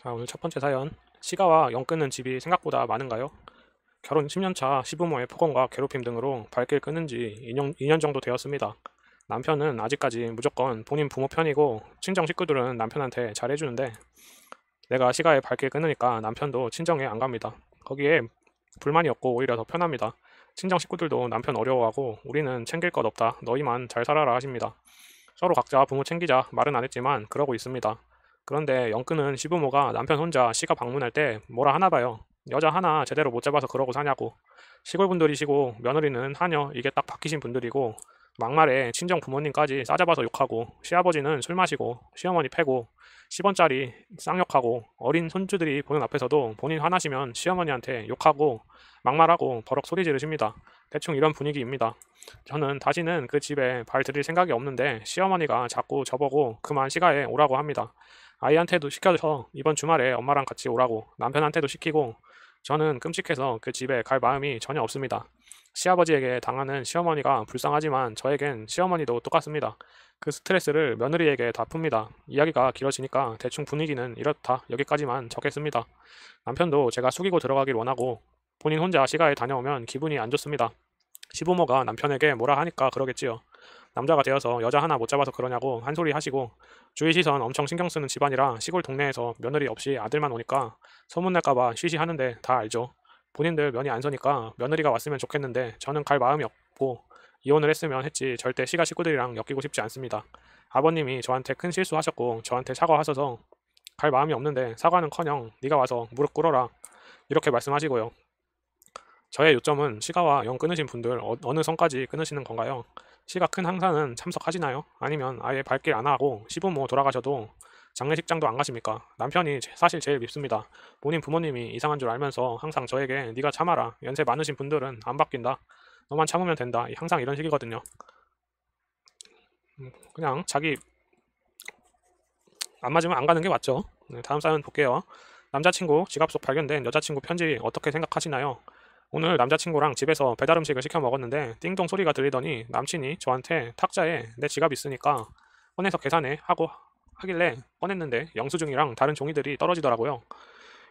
자, 오늘 첫 번째 사연. 시가와 영 끊는 집이 생각보다 많은가요? 결혼 10년차 시부모의 폭언과 괴롭힘 등으로 발길 끊은 지 2년 정도 되었습니다. 남편은 아직까지 무조건 본인 부모 편이고 친정 식구들은 남편한테 잘해주는데 내가 시가의 발길 끊으니까 남편도 친정에 안 갑니다. 거기에 불만이 없고 오히려 더 편합니다. 친정 식구들도 남편 어려워하고 우리는 챙길 것 없다. 너희만 잘 살아라 하십니다. 서로 각자 부모 챙기자 말은 안 했지만 그러고 있습니다. 그런데 영끈은 시부모가 남편 혼자 시가 방문할 때 뭐라 하나 봐요. 여자 하나 제대로 못 잡아서 그러고 사냐고. 시골 분들이시고 며느리는 하녀 이게 딱 박히신 분들이고 막말에 친정 부모님까지 싸잡아서 욕하고 시아버지는 술 마시고 시어머니 패고 10원짜리 쌍욕하고 어린 손주들이 보는 앞에서도 본인 화나시면 시어머니한테 욕하고 막말하고 버럭 소리 지르십니다. 대충 이런 분위기입니다. 저는 다시는 그 집에 발 들일 생각이 없는데 시어머니가 자꾸 저보고 그만 시가에 오라고 합니다. 아이한테도 시켜서 이번 주말에 엄마랑 같이 오라고 남편한테도 시키고 저는 끔찍해서 그 집에 갈 마음이 전혀 없습니다. 시아버지에게 당하는 시어머니가 불쌍하지만 저에겐 시어머니도 똑같습니다. 그 스트레스를 며느리에게 다 풉니다. 이야기가 길어지니까 대충 분위기는 이렇다 여기까지만 적겠습니다. 남편도 제가 속이고 들어가길 원하고 본인 혼자 시가에 다녀오면 기분이 안 좋습니다. 시부모가 남편에게 뭐라 하니까 그러겠지요. 남자가 되어서 여자 하나 못 잡아서 그러냐고 한 소리 하시고 주위 시선 엄청 신경 쓰는 집안이라 시골 동네에서 며느리 없이 아들만 오니까 소문날까봐 쉬쉬하는데 다 알죠. 본인들 면이 안 서니까 며느리가 왔으면 좋겠는데 저는 갈 마음이 없고 이혼을 했으면 했지 절대 시가 식구들이랑 엮이고 싶지 않습니다. 아버님이 저한테 큰 실수하셨고 저한테 사과하셔서 갈 마음이 없는데 사과는커녕 네가 와서 무릎 꿇어라 이렇게 말씀하시고요. 저의 요점은 시가와 영 끊으신 분들 어느 선까지 끊으시는 건가요? 시가 큰 항사는 참석하시나요? 아니면 아예 발길 안 하고 시부모 돌아가셔도 장례식장도 안 가십니까? 남편이 사실 제일 밉습니다. 본인 부모님이 이상한 줄 알면서 항상 저에게 네가 참아라. 연세 많으신 분들은 안 바뀐다. 너만 참으면 된다. 항상 이런 식이거든요. 그냥 자기 안 맞으면 안 가는 게 맞죠. 네, 다음 사연 볼게요. 남자친구 지갑 속 발견된 여자친구 편지 어떻게 생각하시나요? 오늘 남자친구랑 집에서 배달 음식을 시켜 먹었는데 띵동 소리가 들리더니 남친이 저한테 탁자에 내 지갑 있으니까 꺼내서 계산해 하고 하길래 꺼냈는데 영수증이랑 다른 종이들이 떨어지더라고요.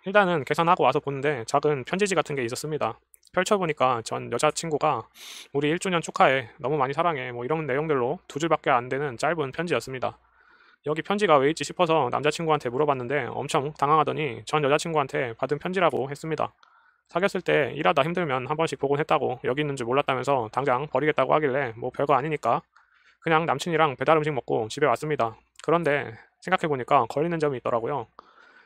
일단은 계산하고 와서 보는데 작은 편지지 같은 게 있었습니다. 펼쳐보니까 전 여자친구가 우리 1주년 축하해 너무 많이 사랑해 뭐 이런 내용들로 두 줄밖에 안 되는 짧은 편지였습니다. 여기 편지가 왜 있지 싶어서 남자친구한테 물어봤는데 엄청 당황하더니 전 여자친구한테 받은 편지라고 했습니다. 사귀었을 때 일하다 힘들면 한 번씩 보곤 했다고 여기 있는 줄 몰랐다면서 당장 버리겠다고 하길래 뭐 별거 아니니까 그냥 남친이랑 배달 음식 먹고 집에 왔습니다. 그런데 생각해보니까 걸리는 점이 있더라고요.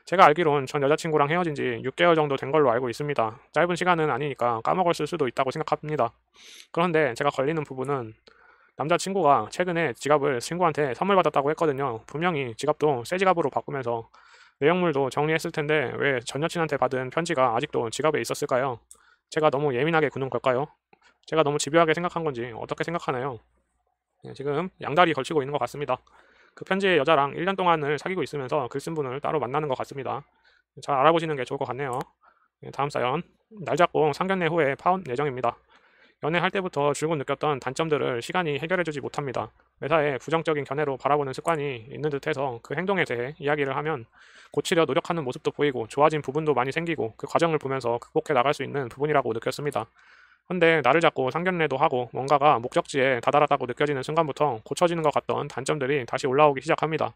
제가 알기론 전 여자친구랑 헤어진 지 6개월 정도 된 걸로 알고 있습니다. 짧은 시간은 아니니까 까먹었을 수도 있다고 생각합니다. 그런데 제가 걸리는 부분은 남자친구가 최근에 지갑을 친구한테 선물 받았다고 했거든요. 분명히 지갑도 새 지갑으로 바꾸면서 내용물도 정리했을 텐데 왜 전 여친한테 받은 편지가 아직도 지갑에 있었을까요? 제가 너무 예민하게 구는 걸까요? 제가 너무 집요하게 생각한 건지 어떻게 생각하나요? 네, 지금 양다리 걸치고 있는 것 같습니다. 그 편지의 여자랑 1년 동안을 사귀고 있으면서 글 쓴 분을 따로 만나는 것 같습니다. 잘 알아보시는 게 좋을 것 같네요. 네, 다음 사연. 날 잡고 상견례 후에 파혼 예정입니다. 연애할 때부터 줄곧 느꼈던 단점들을 시간이 해결해주지 못합니다. 매사에 부정적인 견해로 바라보는 습관이 있는 듯해서 그 행동에 대해 이야기를 하면 고치려 노력하는 모습도 보이고 좋아진 부분도 많이 생기고 그 과정을 보면서 극복해 나갈 수 있는 부분이라고 느꼈습니다. 근데 나를 잡고 상견례도 하고 뭔가가 목적지에 다다랐다고 느껴지는 순간부터 고쳐지는 것 같던 단점들이 다시 올라오기 시작합니다.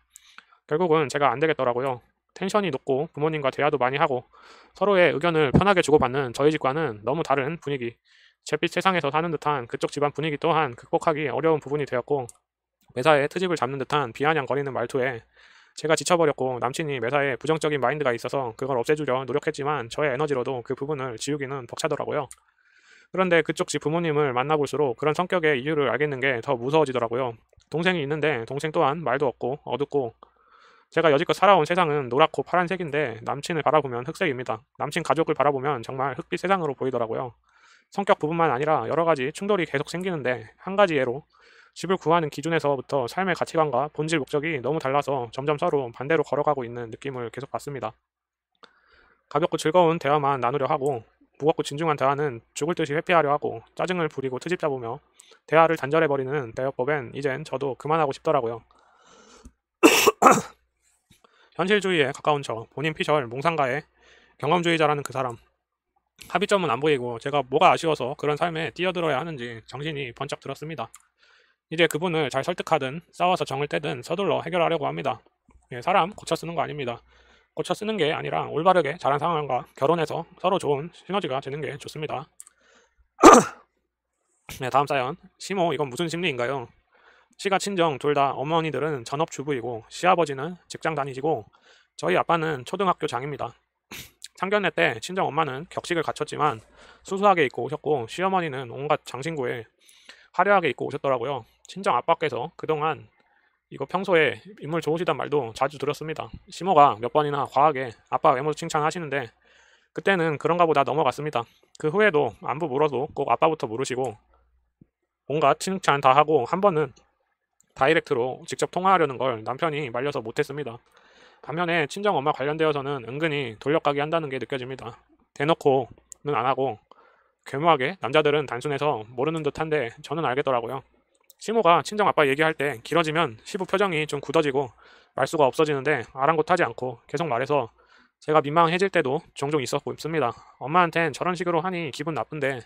결국은 제가 안 되겠더라고요. 텐션이 높고 부모님과 대화도 많이 하고 서로의 의견을 편하게 주고받는 저희 집과는 너무 다른 분위기, 잿빛 세상에서 사는 듯한 그쪽 집안 분위기 또한 극복하기 어려운 부분이 되었고 매사에 트집을 잡는 듯한 비아냥거리는 말투에 제가 지쳐버렸고 남친이 매사에 부정적인 마인드가 있어서 그걸 없애주려 노력했지만 저의 에너지로도 그 부분을 지우기는 벅차더라고요. 그런데 그쪽 집 부모님을 만나볼수록 그런 성격의 이유를 알겠는 게 더 무서워지더라고요. 동생이 있는데 동생 또한 말도 없고 어둡고 제가 여지껏 살아온 세상은 노랗고 파란색인데 남친을 바라보면 흑색입니다. 남친 가족을 바라보면 정말 흑빛 세상으로 보이더라고요. 성격 부분만 아니라 여러 가지 충돌이 계속 생기는데 한 가지 예로 집을 구하는 기준에서부터 삶의 가치관과 본질 목적이 너무 달라서 점점 서로 반대로 걸어가고 있는 느낌을 계속 받습니다. 가볍고 즐거운 대화만 나누려 하고 무겁고 진중한 대화는 죽을 듯이 회피하려 하고 짜증을 부리고 트집 잡으며 대화를 단절해버리는 대화법엔 이젠 저도 그만하고 싶더라고요. 현실주의에 가까운 저 본인 피셜 몽상가의 경험주의자라는 그 사람. 합의점은 안 보이고 제가 뭐가 아쉬워서 그런 삶에 뛰어들어야 하는지 정신이 번쩍 들었습니다. 이제 그분을 잘 설득하든 싸워서 정을 떼든 서둘러 해결하려고 합니다. 예, 사람 고쳐 쓰는 거 아닙니다. 고쳐 쓰는 게 아니라 올바르게 자란 상황과 결혼해서 서로 좋은 시너지가 되는 게 좋습니다. 네, 다음 사연. 시모, 이건 무슨 심리인가요? 시가 친정 둘 다 어머니들은 전업주부이고 시아버지는 직장 다니시고 저희 아빠는 초등학교 장입니다. 상견례 때 친정 엄마는 격식을 갖췄지만 수수하게 입고 오셨고 시어머니는 온갖 장신구에 화려하게 입고 오셨더라고요. 친정 아빠께서 그동안 이거 평소에 인물 좋으시단 말도 자주 들었습니다. 시모가 몇 번이나 과하게 아빠 외모 칭찬하시는데 그때는 그런가 보다 넘어갔습니다. 그 후에도 안부 물어도 꼭 아빠부터 물으시고 온갖 칭찬 다 하고 한 번은 다이렉트로 직접 통화하려는 걸 남편이 말려서 못했습니다. 반면에 친정엄마 관련되어서는 은근히 돌려가기 한다는 게 느껴집니다. 대놓고는 안 하고 교묘하게 남자들은 단순해서 모르는 듯한데 저는 알겠더라고요. 시모가 친정아빠 얘기할 때 길어지면 시부 표정이 좀 굳어지고 말수가 없어지는데 아랑곳하지 않고 계속 말해서 제가 민망해질 때도 종종 있었고 있습니다. 엄마한텐 저런 식으로 하니 기분 나쁜데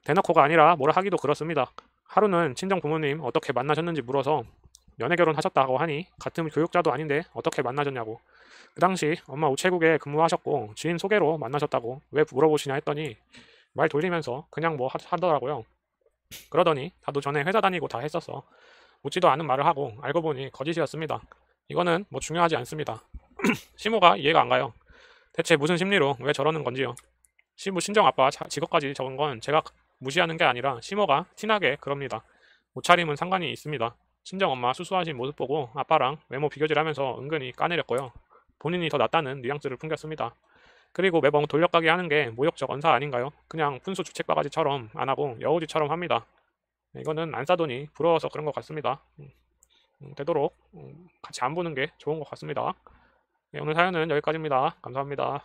대놓고가 아니라 뭐라 하기도 그렇습니다. 하루는 친정 부모님 어떻게 만나셨는지 물어서 연애 결혼하셨다고 하니 같은 교육자도 아닌데 어떻게 만나셨냐고. 그 당시 엄마 우체국에 근무하셨고 지인 소개로 만나셨다고 왜 물어보시냐 했더니 말 돌리면서 그냥 뭐 하더라고요. 그러더니 나도 전에 회사 다니고 다 했었어. 묻지도 않은 말을 하고 알고 보니 거짓이었습니다. 이거는 뭐 중요하지 않습니다. 시모가 이해가 안 가요. 대체 무슨 심리로 왜 저러는 건지요. 시모 친정아빠 직업까지 적은 건 제가 무시하는 게 아니라 시모가 티나게 그럽니다. 옷차림은 상관이 있습니다. 친정엄마 수수하신 모습 보고 아빠랑 외모 비교질하면서 은근히 까내렸고요. 본인이 더 낫다는 뉘앙스를 풍겼습니다. 그리고 매번 돌려가기 하는 게 모욕적 언사 아닌가요? 그냥 푼수 주책바가지처럼 안 하고 여우지처럼 합니다. 이거는 안 싸더니 부러워서 그런 것 같습니다. 되도록 같이 안 보는 게 좋은 것 같습니다. 네, 오늘 사연은 여기까지입니다. 감사합니다.